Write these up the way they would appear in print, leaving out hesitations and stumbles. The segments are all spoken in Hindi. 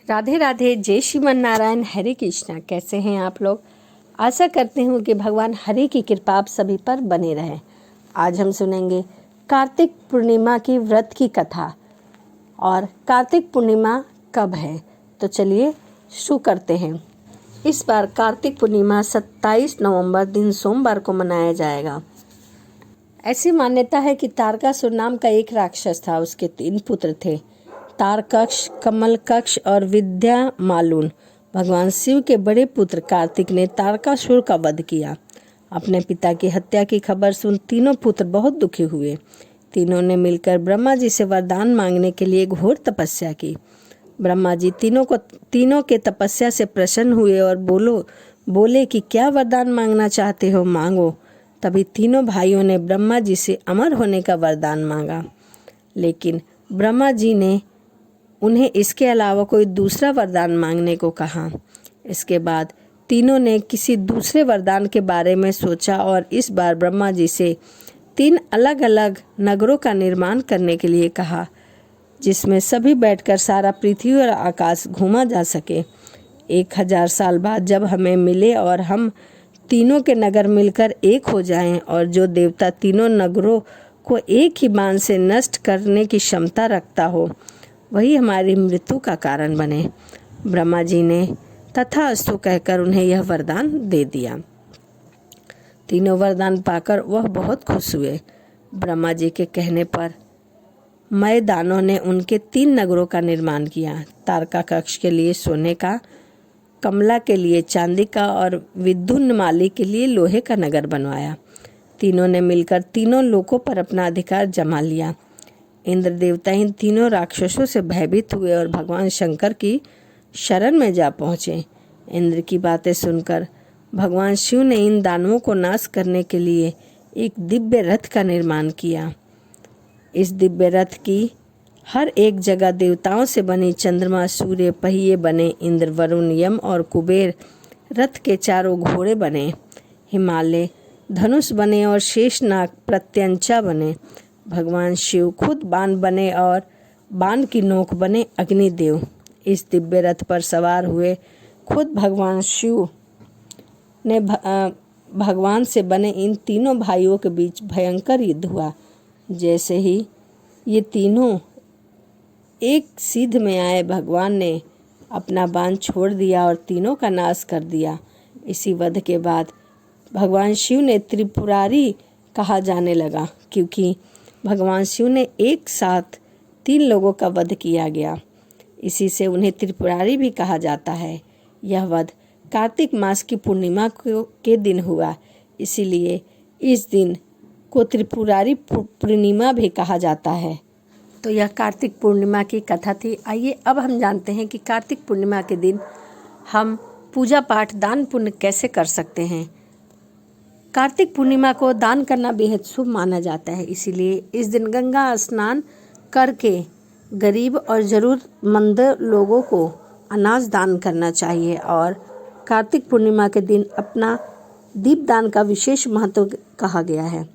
राधे राधे, जय श्रीमन नारायण, हरे कृष्णा। कैसे हैं आप लोग? आशा करती हूँ कि भगवान हरि की कृपा आप सभी पर बने रहे। आज हम सुनेंगे कार्तिक पूर्णिमा की व्रत की कथा। और कार्तिक पूर्णिमा कब है, तो चलिए शुरू करते हैं। इस बार कार्तिक पूर्णिमा 27 नवंबर दिन सोमवार को मनाया जाएगा। ऐसी मान्यता है कि तारकासुर नाम का एक राक्षस था। उसके 3 पुत्र थे, तारकक्ष, कमलकक्ष और विद्यामालून। भगवान शिव के बड़े पुत्र कार्तिक ने तारकासुर का वध किया। अपने पिता की हत्या की खबर सुन तीनों पुत्र बहुत दुखी हुए। तीनों ने मिलकर ब्रह्मा जी से वरदान मांगने के लिए घोर तपस्या की। ब्रह्मा जी तीनों के तपस्या से प्रसन्न हुए और बोले कि क्या वरदान मांगना चाहते हो, मांगो। तभी तीनों भाइयों ने ब्रह्मा जी से अमर होने का वरदान मांगा, लेकिन ब्रह्मा जी ने उन्हें इसके अलावा कोई दूसरा वरदान मांगने को कहा। इसके बाद तीनों ने किसी दूसरे वरदान के बारे में सोचा और इस बार ब्रह्मा जी से 3 अलग अलग नगरों का निर्माण करने के लिए कहा, जिसमें सभी बैठकर सारा पृथ्वी और आकाश घूमा जा सके। 1000 साल बाद जब हमें मिले और हम तीनों के नगर मिलकर एक हो जाएं और जो देवता तीनों नगरों को एक ही बाण से नष्ट करने की क्षमता रखता हो, वही हमारी मृत्यु का कारण बने। ब्रह्मा जी ने तथास्तु कहकर उन्हें यह वरदान दे दिया। तीनों वरदान पाकर वह बहुत खुश हुए। ब्रह्मा जी के कहने पर मय दानों ने उनके 3 नगरों का निर्माण किया। तारकाकक्ष के लिए सोने का, कमला के लिए चांदी का और विद्युन्माली के लिए लोहे का नगर बनवाया। तीनों ने मिलकर तीनों लोकों पर अपना अधिकार जमा लिया। इंद्र देवता इन तीनों राक्षसों से भयभीत हुए और भगवान शंकर की शरण में जा पहुँचे। इंद्र की बातें सुनकर भगवान शिव ने इन दानवों को नाश करने के लिए एक दिव्य रथ का निर्माण किया। इस दिव्य रथ की हर एक जगह देवताओं से बनी चंद्रमा, सूर्य, पहिए बने। इंद्र, वरुण, यम और कुबेर रथ के चारों घोड़े बने। हिमालय धनुष बने और शेषनाग प्रत्यंचा बने। भगवान शिव खुद बाण बने और बाण की नोक बने अग्निदेव। इस दिव्य रथ पर सवार हुए खुद भगवान शिव ने भगवान से बने इन तीनों भाइयों के बीच भयंकर युद्ध हुआ। जैसे ही ये तीनों एक सीध में आए, भगवान ने अपना बाण छोड़ दिया और तीनों का नाश कर दिया। इसी वध के बाद भगवान शिव ने त्रिपुरारी कहा जाने लगा, क्योंकि भगवान शिव ने एक साथ 3 लोगों का वध किया गया। इसी से उन्हें त्रिपुरारी भी कहा जाता है। यह वध कार्तिक मास की पूर्णिमा के दिन हुआ, इसीलिए इस दिन को त्रिपुरारी पूर्णिमा भी कहा जाता है। तो यह कार्तिक पूर्णिमा की कथा थी। आइए अब हम जानते हैं कि कार्तिक पूर्णिमा के दिन हम पूजा पाठ, दान पुण्य कैसे कर सकते हैं। कार्तिक पूर्णिमा को दान करना बेहद शुभ माना जाता है, इसीलिए इस दिन गंगा स्नान करके गरीब और ज़रूरतमंद लोगों को अनाज दान करना चाहिए। और कार्तिक पूर्णिमा के दिन अपना दीपदान का विशेष महत्व कहा गया है।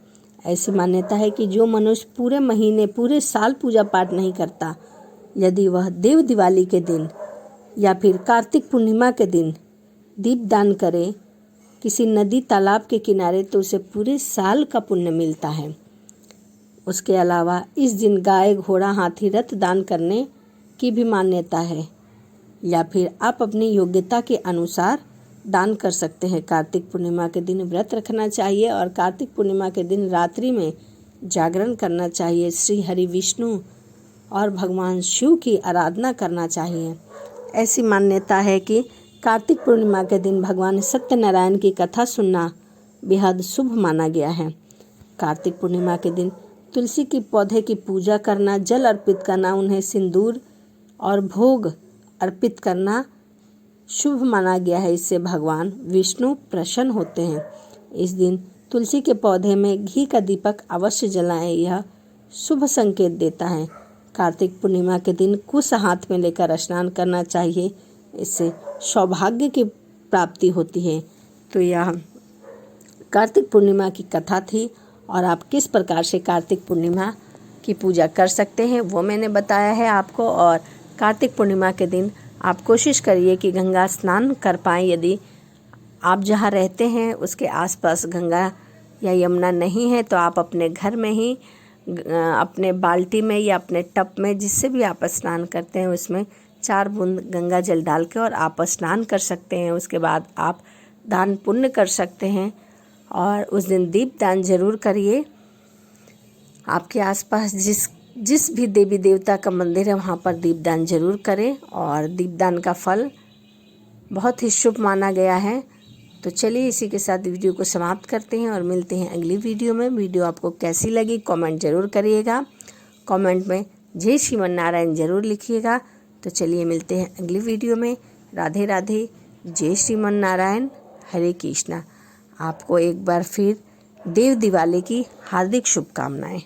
ऐसी मान्यता है कि जो मनुष्य पूरे महीने, पूरे साल पूजा पाठ नहीं करता, यदि वह देव दिवाली के दिन या फिर कार्तिक पूर्णिमा के दिन दीपदान करे किसी नदी, तालाब के किनारे, तो उसे पूरे साल का पुण्य मिलता है। उसके अलावा इस दिन गाय, घोड़ा, हाथी, रथ दान करने की भी मान्यता है, या फिर आप अपनी योग्यता के अनुसार दान कर सकते हैं। कार्तिक पूर्णिमा के दिन व्रत रखना चाहिए और कार्तिक पूर्णिमा के दिन रात्रि में जागरण करना चाहिए। श्री हरि विष्णु और भगवान शिव की आराधना करना चाहिए। ऐसी मान्यता है कि कार्तिक पूर्णिमा के दिन भगवान सत्यनारायण की कथा सुनना बेहद शुभ माना गया है। कार्तिक पूर्णिमा के दिन तुलसी के पौधे की पूजा करना, जल अर्पित करना, उन्हें सिंदूर और भोग अर्पित करना शुभ माना गया है। इससे भगवान विष्णु प्रसन्न होते हैं। इस दिन तुलसी के पौधे में घी का दीपक अवश्य जलाएं, यह शुभ संकेत देता है। कार्तिक पूर्णिमा के दिन कुश हाथ में लेकर स्नान करना चाहिए, इससे सौभाग्य की प्राप्ति होती है। तो यह कार्तिक पूर्णिमा की कथा थी और आप किस प्रकार से कार्तिक पूर्णिमा की पूजा कर सकते हैं वो मैंने बताया है आपको। और कार्तिक पूर्णिमा के दिन आप कोशिश करिए कि गंगा स्नान कर पाएँ। यदि आप जहाँ रहते हैं उसके आसपास गंगा या यमुना नहीं है तो आप अपने घर में ही अपने बाल्टी में या अपने टब में, जिससे भी आप स्नान करते हैं, उसमें 4 बूंद गंगा जल डाल के और आप स्नान कर सकते हैं। उसके बाद आप दान पुण्य कर सकते हैं और उस दिन दीप दान जरूर करिए। आपके आसपास जिस भी देवी देवता का मंदिर है वहाँ पर दीपदान जरूर करें और दीपदान का फल बहुत ही शुभ माना गया है। तो चलिए इसी के साथ वीडियो को समाप्त करते हैं और मिलते हैं अगली वीडियो में। वीडियो आपको कैसी लगी कमेंट जरूर करिएगा। कमेंट में जय श्रीमन नारायण जरूर लिखिएगा। तो चलिए मिलते हैं अगली वीडियो में। राधे राधे, जय श्रीमन नारायण, हरे कृष्णा। आपको एक बार फिर देव दिवाली की हार्दिक शुभकामनाएं।